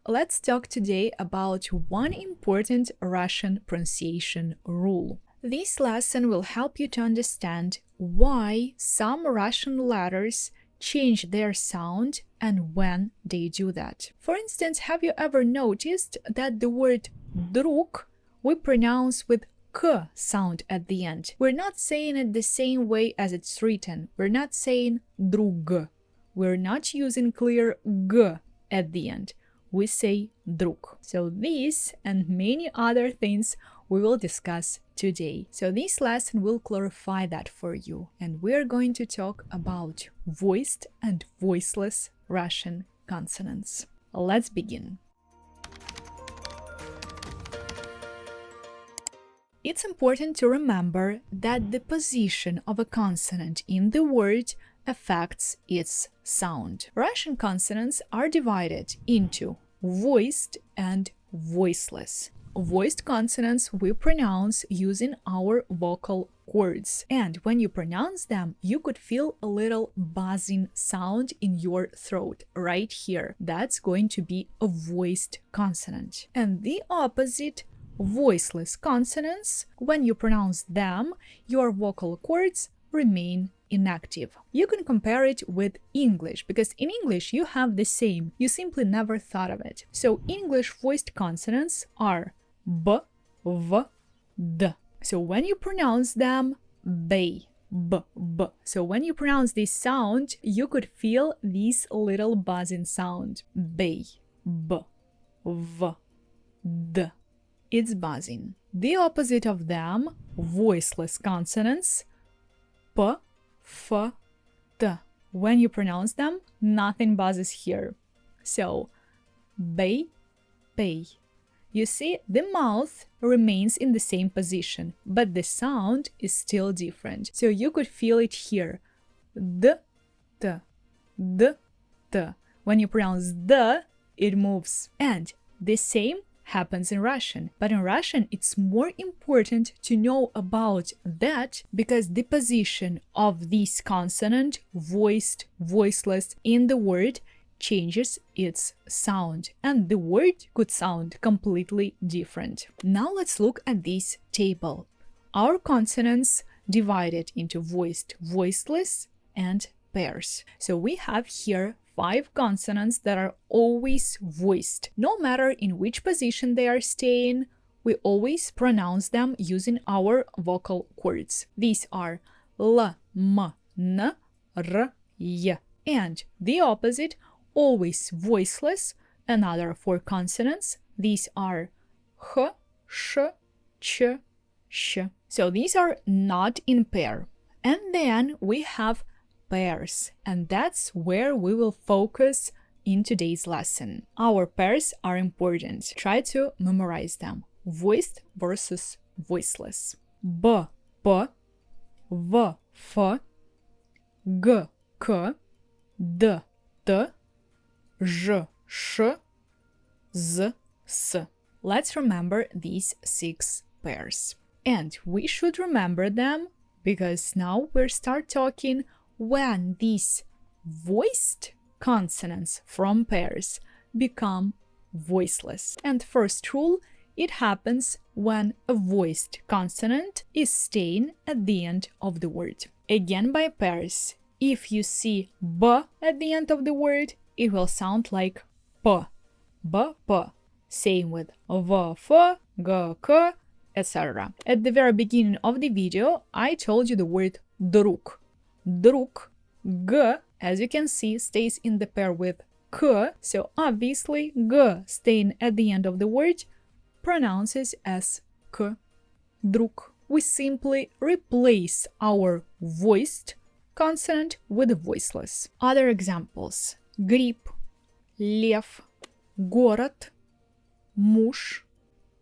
let's talk today about one important Russian pronunciation rule. This lesson will help you to understand why some Russian letters change their sound and when they do that. For instance, have you ever noticed that the word друг we pronounce with k sound at the end? We're not saying it the same way as it's written. We're not saying друг. We're not using clear g at the end. We say друг. So these and many other things we will discuss today. So this lesson will clarify that for you. And we're going to talk about voiced and voiceless Russian consonants. Let's begin. It's important to remember that the position of a consonant in the word affects its sound. Russian consonants are divided into voiced and voiceless. Voiced consonants we pronounce using our vocal cords, and when you pronounce them, you could feel a little buzzing sound in your throat right here. That's going to be a voiced consonant. And the opposite, voiceless consonants, when you pronounce them, your vocal cords remain inactive. You can compare it with English, because in English you have the same, you simply never thought of it. So English voiced consonants are b, v, d. So when you pronounce them, they, b, b. So when you pronounce this sound, you could feel this little buzzing sound. They, b, v, d. It's buzzing. The opposite of them, voiceless consonants, p, f, t. When you pronounce them, nothing buzzes here. So, bay, pay. You see, the mouth remains in the same position, but the sound is still different. So you could feel it here. D, t, d, t. When you pronounce d, it moves. And the same happens in Russian. But in Russian, it's more important to know about that because the position of this consonant, voiced, voiceless, in the word changes its sound, and the word could sound completely different. Now let's look at this table. Our consonants divided into voiced, voiceless, and pairs. So we have here 5 consonants that are always voiced. No matter in which position they are staying, we always pronounce them using our vocal cords. These are l, m, n, r, y. And the opposite, always voiceless, another 4 consonants. These are h, sh, ch, sh. So these are not in pair. And then we have pairs, and that's where we will focus in today's lesson. Our pairs are important. Try to memorize them. Voiced versus voiceless. B, p, v, f, g, k, d, t, ž, š, z, s. Let's remember these 6 pairs. And we should remember them because now we'll start talking when these voiced consonants from pairs become voiceless. And first rule, it happens when a voiced consonant is staying at the end of the word. Again by pairs, if you see b at the end of the word, it will sound like p, b, p. Same with v, f, g, k, etc. At the very beginning of the video, I told you the word друг. Друг, g, as you can see, stays in the pair with k, so obviously g staying at the end of the word pronounces as k. Друг. We simply replace our voiced consonant with a voiceless. Other examples: гриб, лев, город, муж,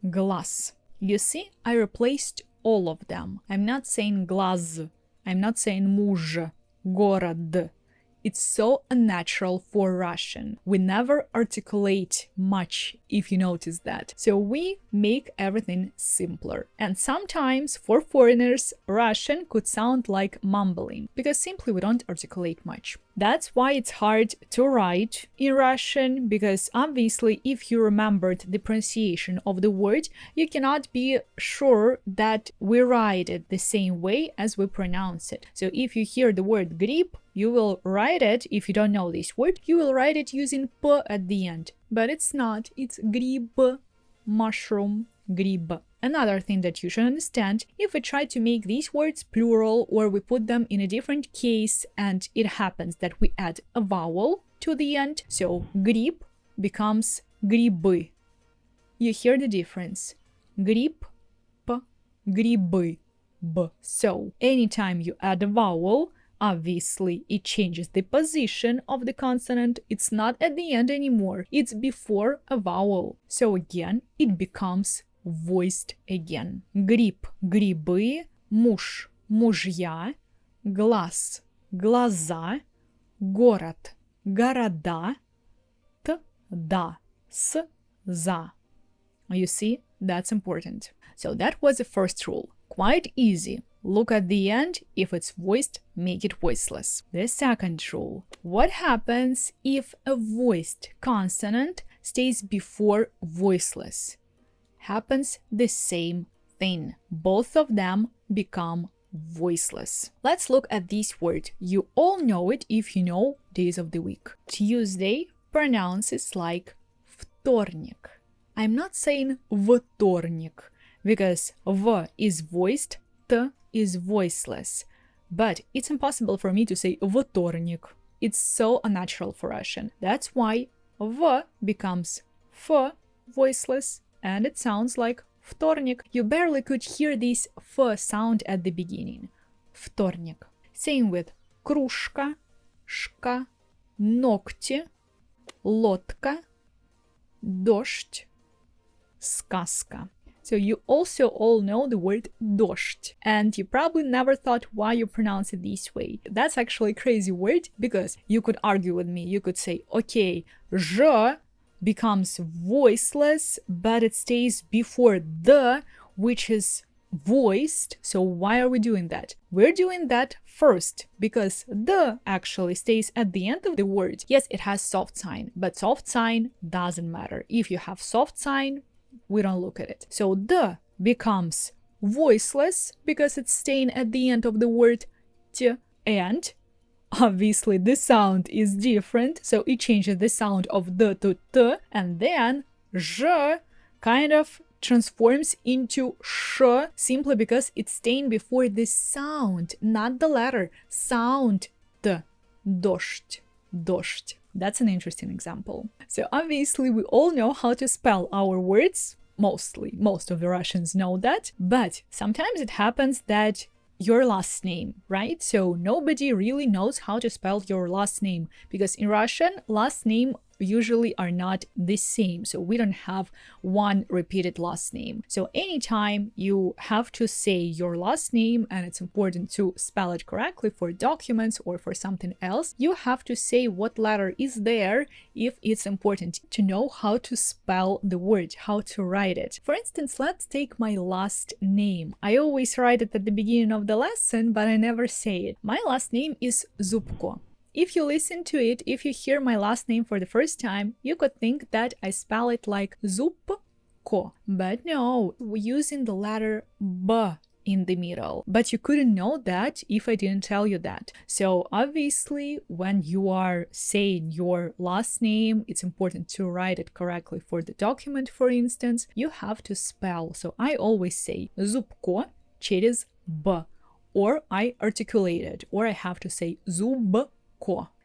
глаз. You see, I replaced all of them. I'm not saying глаз. I'm not saying муж, город. it's so unnatural for Russian. We never articulate much, if you notice that. So we make everything simpler. And sometimes for foreigners, Russian could sound like mumbling because simply we don't articulate much. That's why it's hard to write in Russian, because obviously if you remembered the pronunciation of the word, you cannot be sure that we write it the same way as we pronounce it. So if you hear the word grip, you will write it, if you don't know this word, you will write it using p at the end. But it's not, it's grib, mushroom, grib. Another thing that you should understand, if we try to make these words plural or we put them in a different case and it happens that we add a vowel to the end, so grip becomes грибы. You hear the difference. Grip, p, грибы, b. So anytime you add a vowel, obviously it changes the position of the consonant. It's not at the end anymore. It's before a vowel. So again, it becomes voiced again. Гриб, грибы, муж, мужья, глаз, глаза, город, города, т, да, с, за. You see, that's important. So that was the first rule. Quite easy. Look at the end. If it's voiced, make it voiceless. The second rule. What happens if a voiced consonant stays before voiceless? Happens the same thing. Both of them become voiceless. Let's look at this word. You all know it if you know days of the week. Tuesday pronounces like вторник. I'm not saying вторник because v is voiced, t is voiceless. But it's impossible for me to say вторник. It's so unnatural for Russian. That's why v becomes f, voiceless, and it sounds like вторник. You barely could hear this f sound at the beginning. Вторник. Same with кружка, шка, ногти, лодка, дождь, сказка. So you also all know the word дождь, and you probably never thought why you pronounce it this way. That's actually a crazy word, because you could argue with me. You could say, okay, ж becomes voiceless, but it stays before the, which is voiced. So why are we doing that? We're doing that first because the actually stays at the end of the word. Yes, it has soft sign, but soft sign doesn't matter. If you have soft sign, we don't look at it. So the becomes voiceless because it's staying at the end of the word t, and obviously the sound is different, so it changes the sound of the to t, and then zh kind of transforms into sh simply because it's staying before the sound, not the letter. Sound t, дождь, дождь. That's an interesting example. So obviously we all know how to spell our words. Mostly, most of the Russians know that. But sometimes it happens that your last name, right? So nobody really knows how to spell your last name, because in Russian, last name usually are not the same. So we don't have one repeated last name. So anytime you have to say your last name, and it's important to spell it correctly for documents or for something else, you have to say what letter is there if it's important to know how to spell the word, how to write it. For instance, let's take my last name. I always write it at the beginning of the lesson, but I never say it. My last name is Zubko. If you listen to it, if you hear my last name for the first time, you could think that I spell it like Zubko. But no, we're using the letter B in the middle. But you couldn't know that if I didn't tell you that. So obviously, when you are saying your last name, it's important to write it correctly for the document, for instance. You have to spell. So I always say Zubko через B. Or I articulate it. Or I have to say Zubko.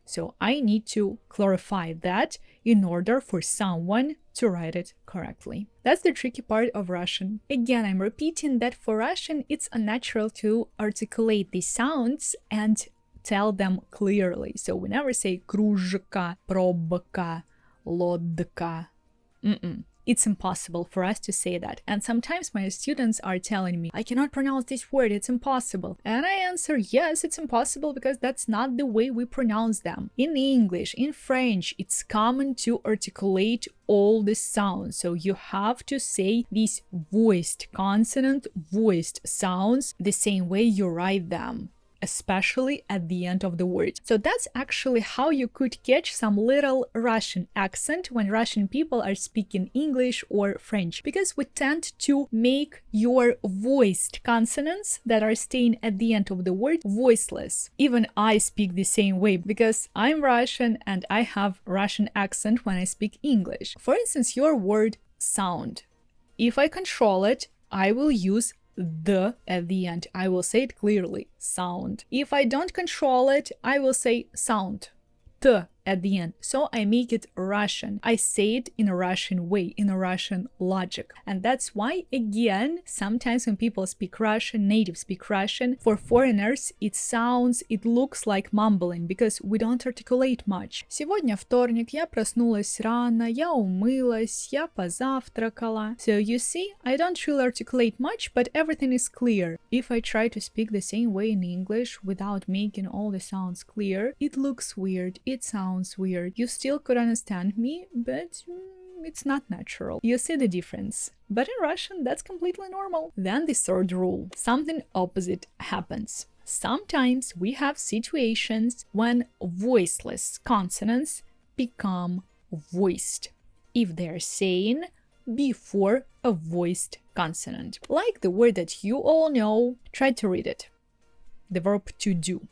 So I need to clarify that in order for someone to write it correctly. That's the tricky part of Russian. Again, I'm repeating that for Russian, it's unnatural to articulate the sounds and tell them clearly. So we never say кружка, пробка, лодка. it's impossible for us to say that. And sometimes my students are telling me, I cannot pronounce this word, it's impossible. And I answer, yes, it's impossible because that's not the way we pronounce them. In English, in French, it's common to articulate all the sounds. So you have to say these voiced consonant, voiced sounds the same way you write them, especially at the end of the word. So that's actually how you could catch some little Russian accent when Russian people are speaking English or French, because we tend to make your voiced consonants that are staying at the end of the word voiceless. Even I speak the same way because I'm Russian and I have Russian accent when I speak English. For instance, your word sound. If I control it, I will use the at the end. I will say it clearly, sound. If I don't control it, I will say sound, t at the end. So I make it Russian. I say it in a Russian way, in a Russian logic. And that's why, again, sometimes when people speak Russian, natives speak Russian, for foreigners it looks like mumbling because we don't articulate much. Сегодня вторник, я проснулась рано, я умылась, я позавтракала. So you see, I don't really articulate much, but everything is clear. If I try to speak the same way in English without making all the sounds clear, it looks weird, it sounds weird. You still could understand me, but it's not natural. You see the difference. But in Russian, that's completely normal. Then the third rule. Something opposite happens. Sometimes we have situations when voiceless consonants become voiced if they're saying before a voiced consonant. Like the word that you all know. Try to read it. The verb to do.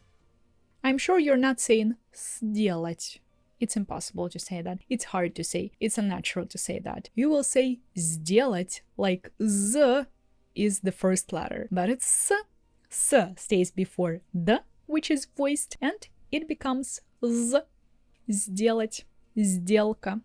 I'm sure you're not saying сделать. It's impossible to say that. It's hard to say. It's unnatural to say that. You will say сделать like z is the first letter, but it's s stays before the, which is voiced, and it becomes z. Сделать, сделка,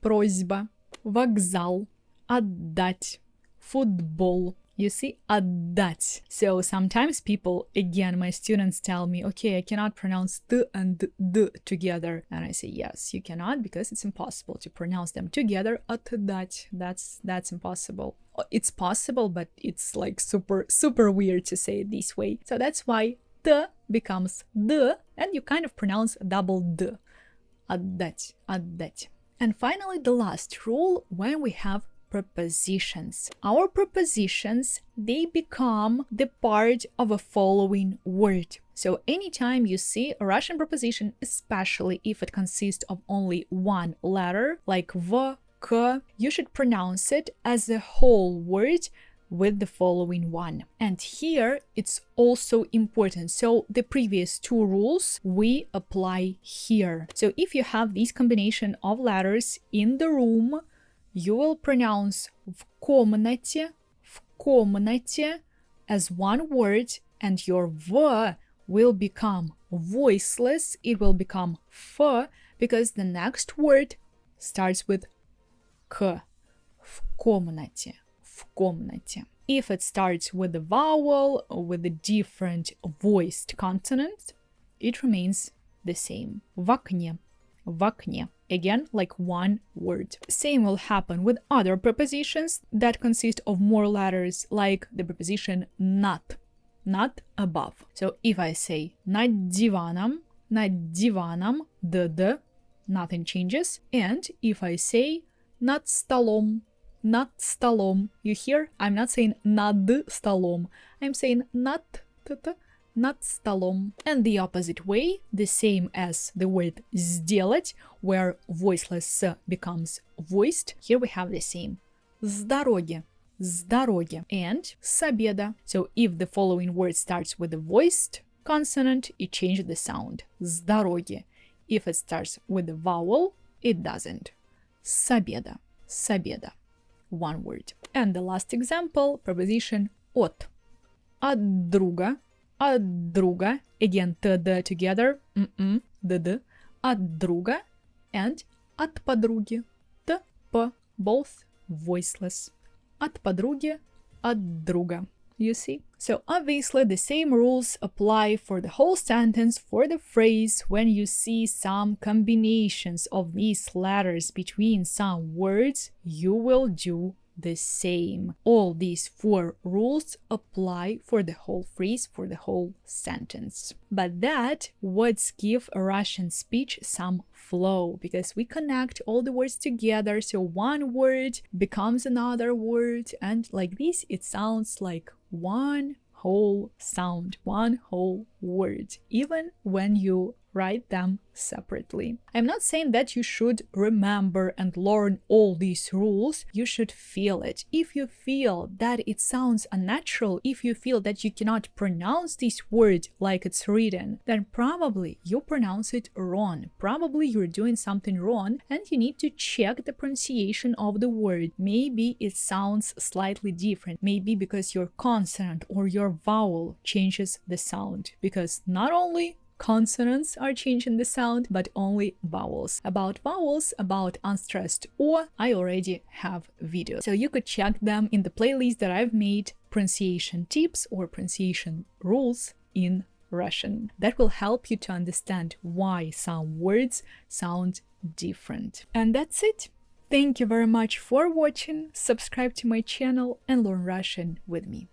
просьба, вокзал, отдать, футбол. You see, отдать. So sometimes people, again, my students tell me, okay, I cannot pronounce th and d together. And I say, yes, you cannot, because it's impossible to pronounce them together. Отдать. That's impossible. It's possible, but it's like super weird to say it this way. So that's why th becomes d, and you kind of pronounce double d. Отдать, отдать. And finally, the last rule, when we have prepositions. Our prepositions, they become the part of a following word. So anytime you see a Russian preposition, especially if it consists of only one letter, like v, k, you should pronounce it as a whole word with the following one. And here it's also important. So the previous two rules we apply here. So if you have this combination of letters in the room, you will pronounce в комнате as one word, and your v will become voiceless. It will become f because the next word starts with k. В комнате. If it starts with a vowel or with a different voiced consonant, it remains the same. В окне. Again, like one word. Same will happen with other prepositions that consist of more letters, like the preposition над, above. So if I say над диваном, the nothing changes. And if I say над столом, you hear, I'm not saying над столом, I'm saying над столом. And the opposite way, the same as the word сделать, where voiceless s becomes voiced. Here we have the same. С дороги. And с обеда. So if the following word starts with a voiced consonant, it changes the sound. С дороги. If it starts with a vowel, it doesn't. С обеда. One word. And the last example, preposition от. От друга. Again, т-д together, д-д, от друга, and от подруги, т-п, both voiceless. От подруги, от друга. you see? So obviously the same rules apply for the whole sentence, for the phrase. When you see some combinations of these letters between some words, you will do the same. All these 4 rules apply for the whole phrase, for the whole sentence. But that would give a Russian speech some flow, because we connect all the words together, so one word becomes another word, and like this it sounds like one whole sound, one whole word, even when you write them separately. I'm not saying that you should remember and learn all these rules. You should feel it. If you feel that it sounds unnatural, if you feel that you cannot pronounce this word like it's written, then probably you pronounce it wrong. Probably you're doing something wrong and you need to check the pronunciation of the word. Maybe it sounds slightly different. Maybe because your consonant or your vowel changes the sound. Because not only consonants are changing the sound, but only vowels. About vowels, about unstressed O, I already have videos, so you could check them in the playlist that I've made, pronunciation tips or pronunciation rules in Russian. That will help you to understand why some words sound different. And that's it. Thank you very much for watching. Subscribe to my channel and learn Russian with me.